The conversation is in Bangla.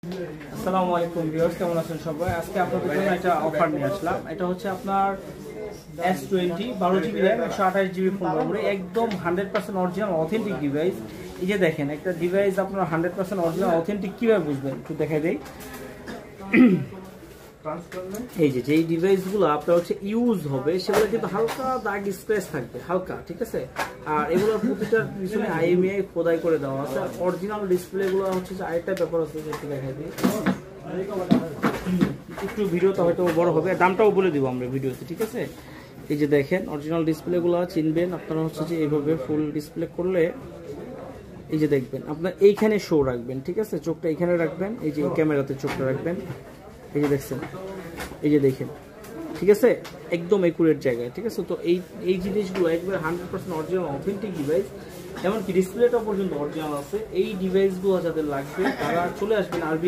আসসালামু আলাইকুম ভিউয়ার্স, কেমন আছেন সবাই? আজকে আপনাদের জন্য একটা অফার নিয়ে আসলাম। এটা হচ্ছে আপনার S20 12GB RAM 128GB phone memory, একদম 100% অরিজিনাল অথেন্টিক ডিভাইস। এই যে দেখেন, একটা ডিভাইস আপনার 100% অরিজিনাল অথেন্টিক কিভাবে বুঝবেন একটু দেখাই দেই। এই যে যেই ডিভাইসগুলো আপনার হচ্ছে ইউজ হবে সেগুলো কিন্তু হালকা দাগ স্ক্র্যাচ থাকবে, হালকা, ঠিক আছে। আর এগুলোর প্রতিটার পিছনে IMEI খোদাই করে দেওয়া আছে। অরিজিনাল ডিসপ্লেগুলো হচ্ছে যে আরেকটা ব্যাপার আছে, একটু দেখাই দিই। একটু ভিডিওটা হয়তো বড় হবে, দামটাও বলে দিব আমরা ভিডিওতে, ঠিক আছে। এই যে দেখেন অরিজিনাল ডিসপ্লেগুলো চিনবেন আপনারা হচ্ছে যে এইভাবে ফুল ডিসপ্লে করলে এই যে দেখবেন আপনার এইখানে শো রাখবেন, ঠিক আছে। চোখটা এখানে রাখবেন, এই যে ক্যামেরাতে চোখটা রাখবেন, এই যে দেখছেন, এই যে দেখেন, ঠিক আছে, একদম একুরেট জায়গায়, ঠিক আছে। তো এই জিনিসগুলো একবার 100% অরিজিনাল অথেন্টিক ডিভাইস, এমনকি ডিসপ্লেটা পর্যন্ত অরিজিনাল আছে। এই ডিভাইসগুলো যাদের লাগবে তারা চলে আসবেন আরবি